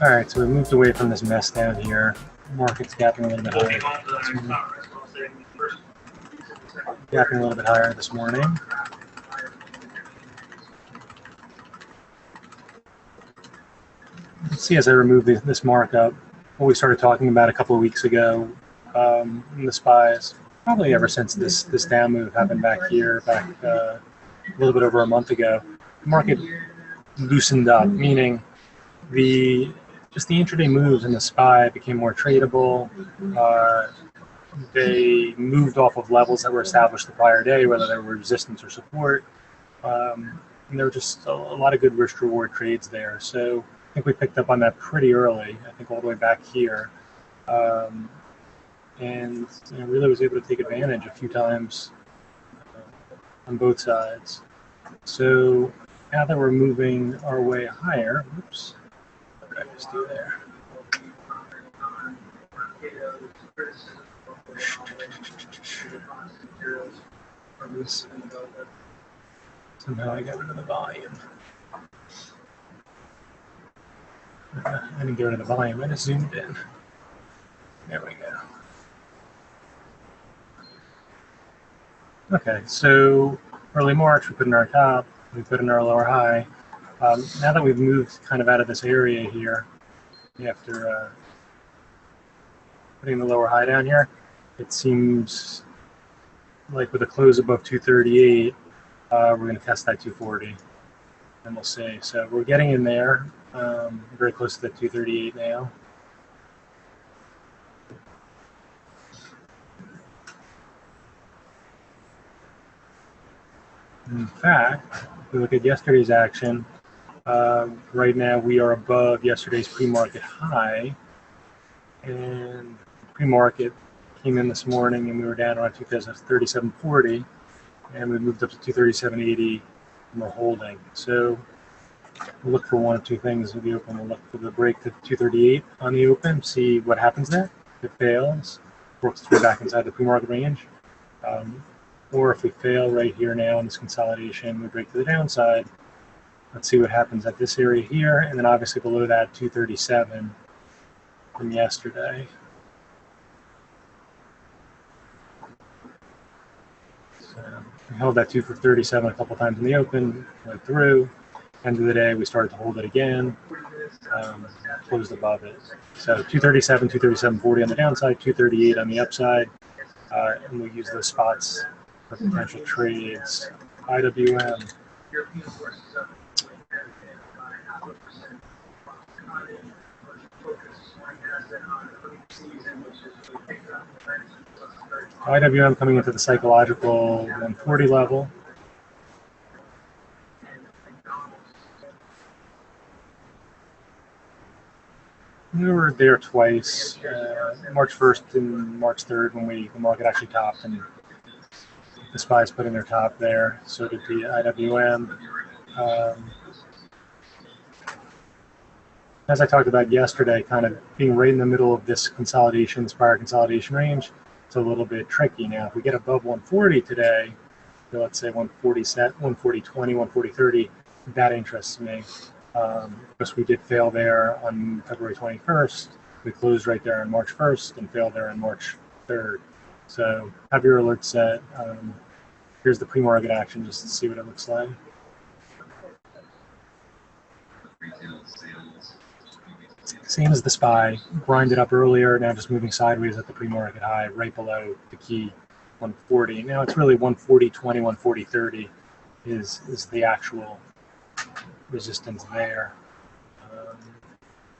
All right, so we moved away from this mess down here. Market's gapping a little bit higher. Gapping a little bit higher this morning. Let's see as I remove this markup, what we started talking about a couple of weeks ago in the SPYs, probably ever since this down move happened back here, a little bit over a month ago. The market loosened up, meaning just the intraday moves in the SPY became more tradable. They moved off of levels that were established the prior day, whether they were resistance or support. And there were just a lot of good risk reward trades there. So I think we picked up on that pretty early, I think all the way back here. And really was able to take advantage a few times on both sides. So now that we're moving our way higher, oops, what did I just do there? Somehow I got rid of the volume. I didn't get rid of the volume, I just zoomed in. There we go. Okay, so early March, we put in our top, we put in our lower high. Now that we've moved kind of out of this area here, after putting the lower high down here, it seems like with a close above 238, we're going to test that 240, and we'll see. So we're getting in there, very close to that 238 now. In fact, if we look at yesterday's action, right now we are above yesterday's pre-market high, and pre-market came in this morning and we were down around 237.40, and we moved up to 237.80 and we're holding. So we'll look for one of two things at the open. We'll look for the break to 238 on the open, see what happens there. If it fails, works through back inside the pre-market range. Or if we fail right here now in this consolidation, we break to the downside. Let's see what happens at this area here, and then obviously below that 237 from yesterday. So we held that 237 a couple times in the open, went through. End of the day, we started to hold it again, closed above it. So 237, 237.40 on the downside, 238 on the upside, and we'll use those spots for potential trades. IWM. IWM coming into the psychological 140 level. We were there twice, March 1st and March 3rd when the market actually topped, and the SPYs put in their top there. So did the IWM. As I talked about yesterday, kind of being right in the middle of this consolidation, this prior consolidation range, it's a little bit tricky. Now, if we get above 140 today, so let's say 140 set, 140.20, 140.30, that interests me. Because we did fail there on February 21st. We closed right there on March 1st and failed there on March 3rd. So have your alert set. Here's the pre-market action just to see what it looks like. Same as the SPY, grinded up earlier, now just moving sideways at the pre-market high, right below the key 140. Now it's really 140.20, 140.30 is the actual resistance there.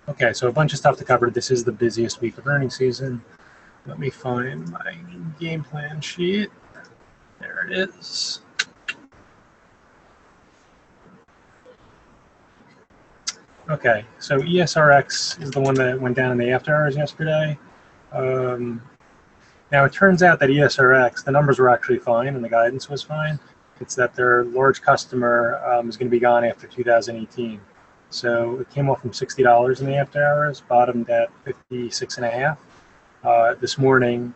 Okay, so a bunch of stuff to cover. This is the busiest week of earnings season. Let me find my game plan sheet. There it is. Okay, so ESRX is the one that went down in the after hours yesterday. Now it turns out that ESRX, the numbers were actually fine and the guidance was fine. It's that their large customer is going to be gone after 2018. So it came off from $60 in the after hours, bottomed at 56.5. This morning,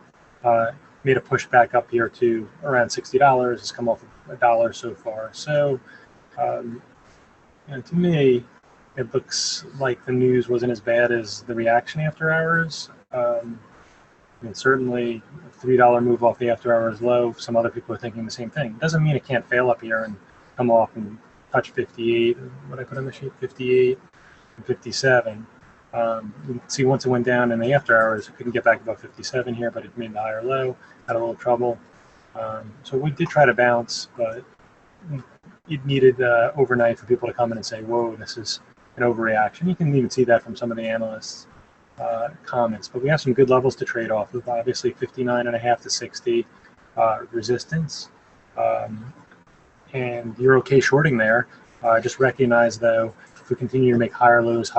made a push back up here to around $60. It's come off $1 so far. So, to me, it looks like the news wasn't as bad as the reaction after hours. And certainly a $3 move off the after hours low, some other people are thinking the same thing. It doesn't mean it can't fail up here and come off and touch 58. What I put on the sheet, 58 and 57. You can see once it went down in the after hours, it couldn't get back above 57 here, but it made the higher low, had a little trouble. So we did try to bounce, but it needed overnight for people to come in and say, whoa, this is an overreaction. You can even see that from some of the analysts' comments, but we have some good levels to trade off of. Obviously 59.5 to 60 resistance, and you're okay shorting there. Just recognize though, if we continue to make higher lows,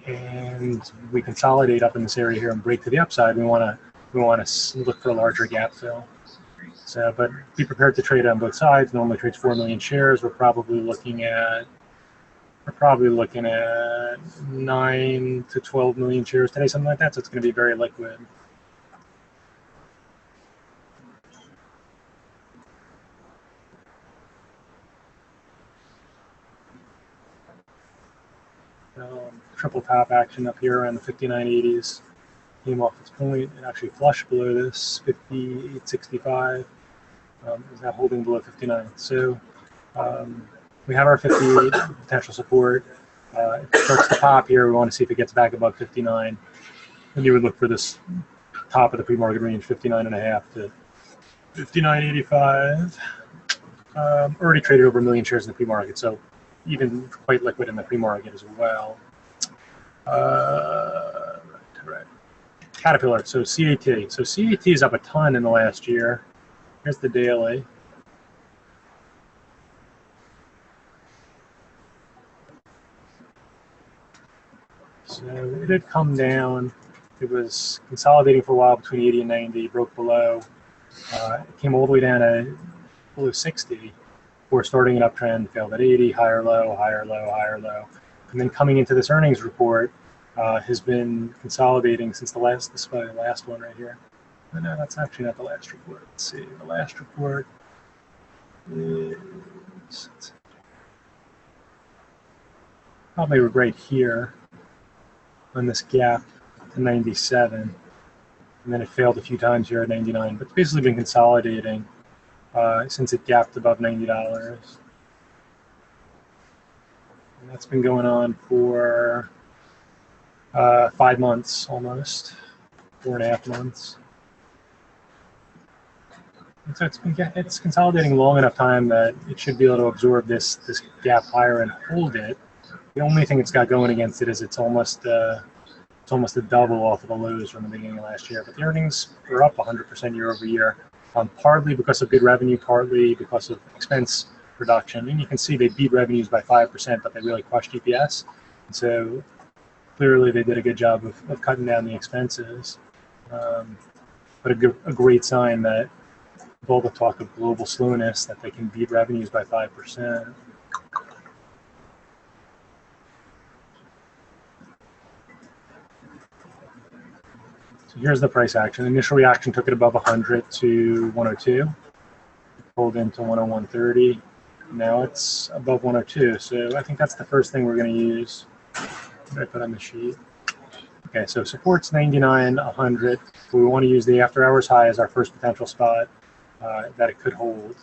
and we consolidate up in this area here and break to the upside, we want to look for a larger gap fill. So, but be prepared to trade on both sides. Normally trades 4 million shares. We're probably looking at 9 to 12 million shares today, something like that. So it's going to be very liquid. Triple top action up here around the 59.80s. Came off its point. It actually flushed below this 58.65. Is now holding below 59. So we have our 58 potential support. If it starts to pop here, we want to see if it gets back above 59. And you would look for this top of the pre-market range, 59.5 to 59.85. Already traded over 1 million shares in the pre-market, so even quite liquid in the pre-market as well. Right. Caterpillar, so CAT. So CAT is up a ton in the last year. Here's the daily. So it had come down. It was consolidating for a while between 80 and 90, broke below. It came all the way down to below 60 before starting an uptrend, failed at 80, higher low, higher low, higher low. And then coming into this earnings report, has been consolidating since the last, this is probably the last one right here. No, that's actually not the last report. Let's see, the last report is probably right here on this gap to 97. And then it failed a few times here at 99, but it's basically been consolidating since it gapped above $90. And that's been going on for 5 months almost, 4.5 months. And so it's consolidating long enough time that it should be able to absorb this gap higher and hold it. The only thing it's got going against it is it's almost a double off of the lows from the beginning of last year. But the earnings are up 100% year over year, partly because of good revenue, partly because of expense reduction. And you can see they beat revenues by 5%, but they really crushed EPS. And so clearly they did a good job of cutting down the expenses. But a great sign that with all the talk of global slowness, that they can beat revenues by 5%. So here's the price action. Initial reaction took it above 100 to 102, pulled into 101.30. Now it's above 102. So I think that's the first thing we're going to use. What did I put on the sheet? Okay, so support's 99, 100. We want to use the after hours high as our first potential spot that it could hold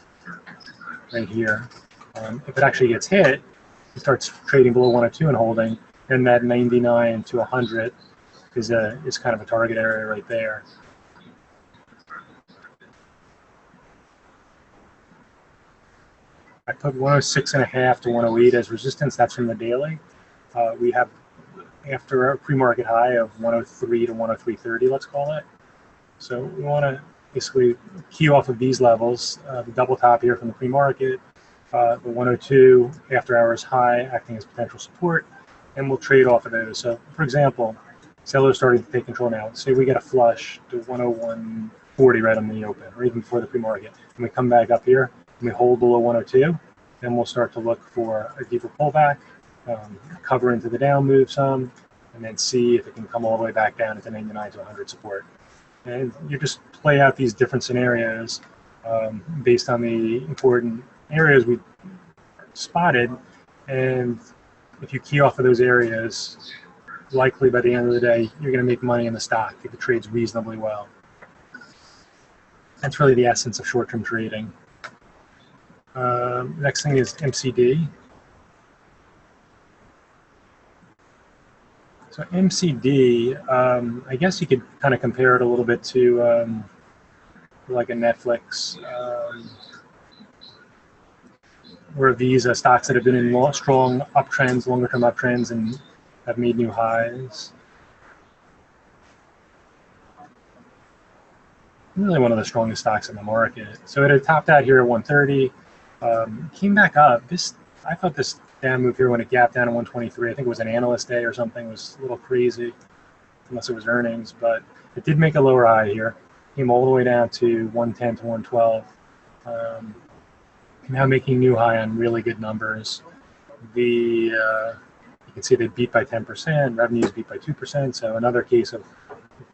right here. If it actually gets hit, it starts trading below 102 and holding, and that 99 to 100 is kind of a target area right there. I put 106.5 to 108 as resistance. That's from the daily. We have after a pre-market high of 103 to 103.30, let's call it. So we want to basically key off of these levels, the double top here from the pre-market, the 102 after hours high acting as potential support, and we'll trade off of those. So for example, sellers starting to take control now. Say we get a flush to 101.40 right on the open, or even before the pre-market, and we come back up here and we hold below 102, then we'll start to look for a deeper pullback, cover into the down move some, and then see if it can come all the way back down into 99 to 100 support. And you just play out these different scenarios based on the important areas we spotted. And if you key off of those areas, likely by the end of the day, you're going to make money in the stock if it trades reasonably well. That's really the essence of short-term trading. Next thing is MCD. So MCD, I guess you could kind of compare it a little bit to like a Netflix or a Visa, stocks that have been in strong uptrends, longer-term uptrends, and have made new highs. Really one of the strongest stocks in the market. So it had topped out here at 130, came back up. I thought this down move here when it gapped down to 123. I think it was an analyst day or something. It was a little crazy, unless it was earnings, but it did make a lower high here. Came all the way down to 110 to 112. Now making new high on really good numbers. You can see they beat by 10%, revenues beat by 2%, so another case of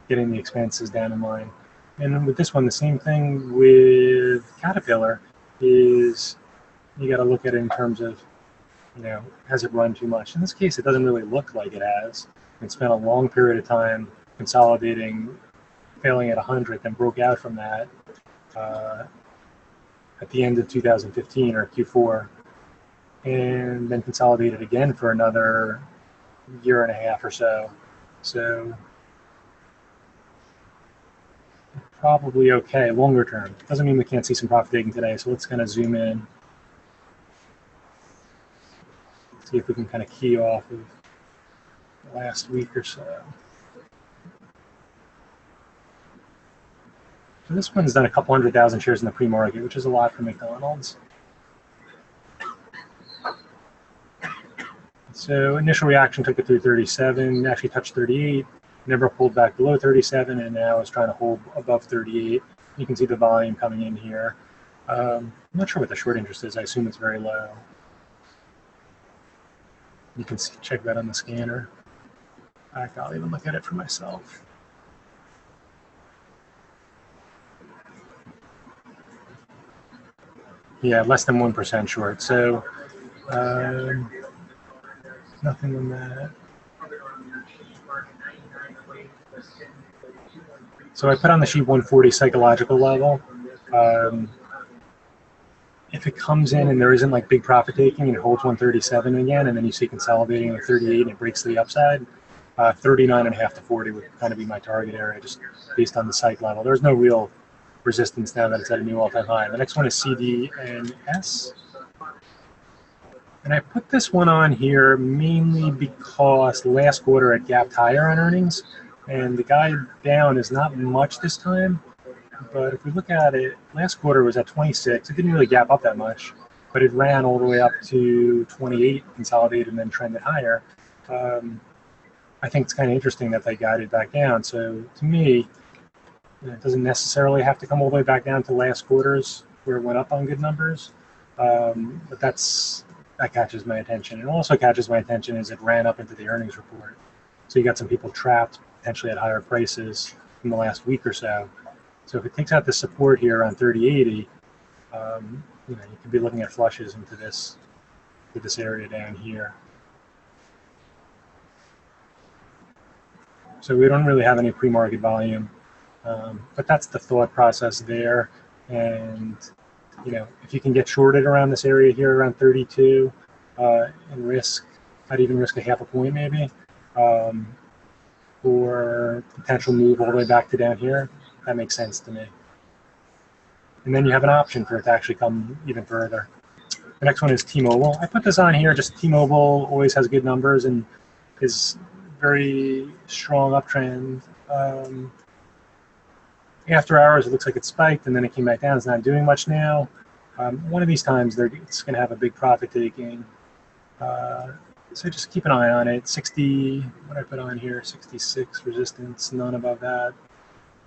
getting the expenses down in line. And with this one, the same thing with Caterpillar is you got to look at it in terms of, has it run too much? In this case, it doesn't really look like it has. It spent a long period of time consolidating, failing at 100, then broke out from that at the end of 2015 or Q4, and then consolidated again for another year and a half or so. So probably okay longer term. Doesn't mean we can't see some profit taking today, so let's kind of zoom in. See if we can kind of key off of the last week or so. So this one's done a couple 100,000 shares in the pre-market, which is a lot for McDonald's. So initial reaction took it through 37, actually touched 38, never pulled back below 37, and now is trying to hold above 38. You can see the volume coming in here. I'm not sure what the short interest is. I assume it's very low. You can check that on the scanner. In fact, I'll even look at it for myself. Yeah, less than 1% short. So nothing on that. So I put on the sheet 140 psychological level. If it comes in and there isn't like big profit taking and it holds 137 again, and then you see consolidating at 38 and it breaks to the upside, 39.5 to 40 would kind of be my target area, just based on the psych level. There's no real resistance now that it's at a new all-time high. The next one is CDNS. And I put this one on here mainly because last quarter it gapped higher on earnings, and the guide down is not much this time. But if we look at it, last quarter was at 26. It didn't really gap up that much, but it ran all the way up to 28, consolidated, and then trended higher. I think it's kind of interesting that they guided back down. So to me, it doesn't necessarily have to come all the way back down to last quarter's where it went up on good numbers. But that catches my attention. And also catches my attention is it ran up into the earnings report. So you got some people trapped potentially at higher prices in the last week or so. So if it takes out the support here on 3080, you could be looking at flushes into this area down here. So we don't really have any pre-market volume, but that's the thought process there. And if you can get shorted around this area here around 32 and I'd even risk a half a point maybe, or potential move all the way back to down here. That makes sense to me. And then you have an option for it to actually come even further. The next one is T-Mobile. I put this on here, just T-Mobile always has good numbers and is very strong uptrend. After hours, it looks like it spiked and then it came back down. It's not doing much now. One of these times, it's going to have a big profit taking. So just keep an eye on it. 60, what did I put on here? 66 resistance, none above that.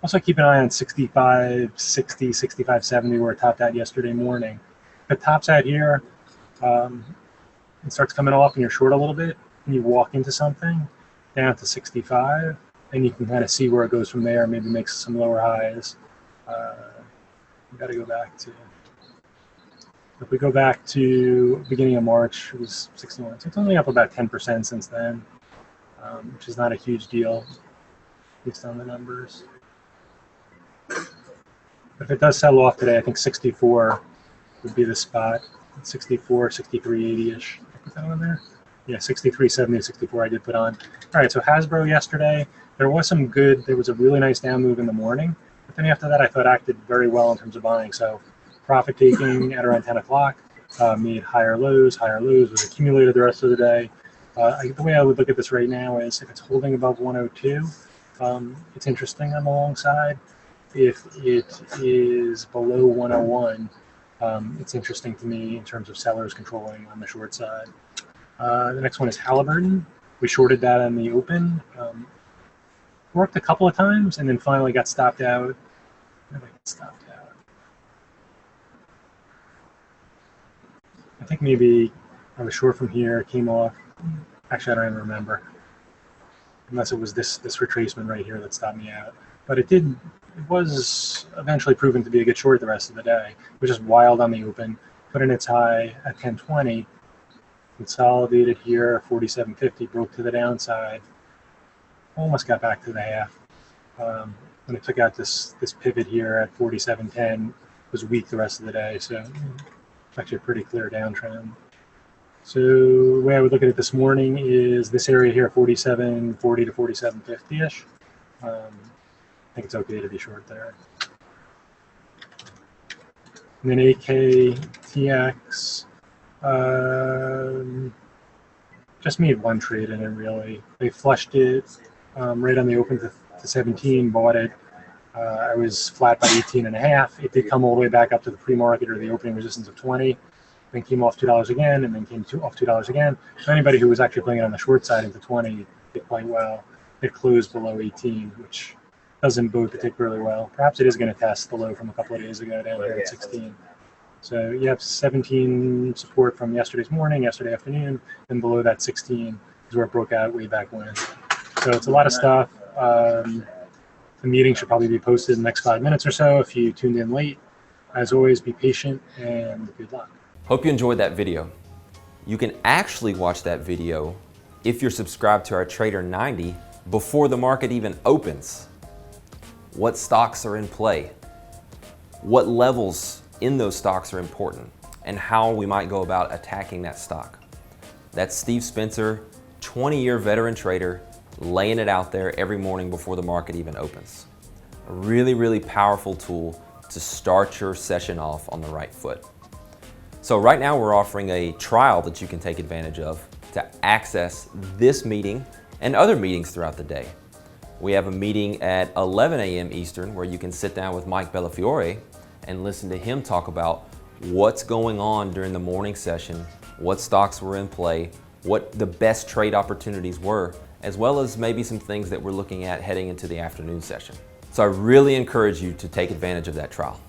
Also keep an eye on 65, 60, 65, 70 where it topped out yesterday morning. If it tops out here and starts coming off and you're short a little bit and you walk into something down to 65, and you can kind of see where it goes from there, maybe makes some lower highs. We got to go back to, if we go back to beginning of March, it was 61. So it's only up about 10% since then, which is not a huge deal based on the numbers. But if it does sell off today, I think 64 would be the spot. 64, 63.80-ish. Put that on there? Yeah, 63.70 to 64 I did put on. All right, so Hasbro yesterday, there was a really nice down move in the morning. But then after that, I thought acted very well in terms of buying. So profit taking at around 10 o'clock, made higher lows, was accumulated the rest of the day. The way I would look at this right now is if it's holding above 102, it's interesting on the long side. If it is below 101, it's interesting to me in terms of sellers controlling on the short side. The next one is Halliburton. We shorted that on the open. Worked a couple of times and then finally got stopped out. I think maybe I was short from here, came off. Actually, I don't even remember. Unless it was this retracement right here that stopped me out. But it was eventually proven to be a good short the rest of the day. It was just wild on the open. Put in its high at 1020. Consolidated here, 47.50, broke to the downside. Almost got back to the half. When it took out this pivot here at 47.10, it was weak the rest of the day. So it's actually a pretty clear downtrend. So the way I would look at it this morning is this area here, 47.40 to 47.50-ish. I think it's okay to be short there. And then AKTX, just made one trade in it really. They flushed it right on the open to 17, bought it. I was flat by 18.5. It did come all the way back up to the pre-market or the opening resistance of 20. Then came off $2 again, and then came off $2 again. So anybody who was actually playing it on the short side into 20 did quite well. It closed below 18, which doesn't bode particularly well. Perhaps it is going to test the low from a couple of days ago down here at 16. So you have 17 support from yesterday afternoon, and below that 16 is where it broke out way back when. So it's a lot of stuff. The meeting should probably be posted in the next 5 minutes or so if you tuned in late. As always, be patient and good luck. Hope you enjoyed that video. You can actually watch that video if you're subscribed to our Trader 90 before the market even opens. What stocks are in play? What levels in those stocks are important? And how we might go about attacking that stock. That's Steve Spencer, 20-year veteran trader, laying it out there every morning before the market even opens. A really, really powerful tool to start your session off on the right foot. So right now we're offering a trial that you can take advantage of to access this meeting and other meetings throughout the day. We have a meeting at 11 a.m. Eastern where you can sit down with Mike Bellafiore and listen to him talk about what's going on during the morning session, what stocks were in play, what the best trade opportunities were, as well as maybe some things that we're looking at heading into the afternoon session. So I really encourage you to take advantage of that trial.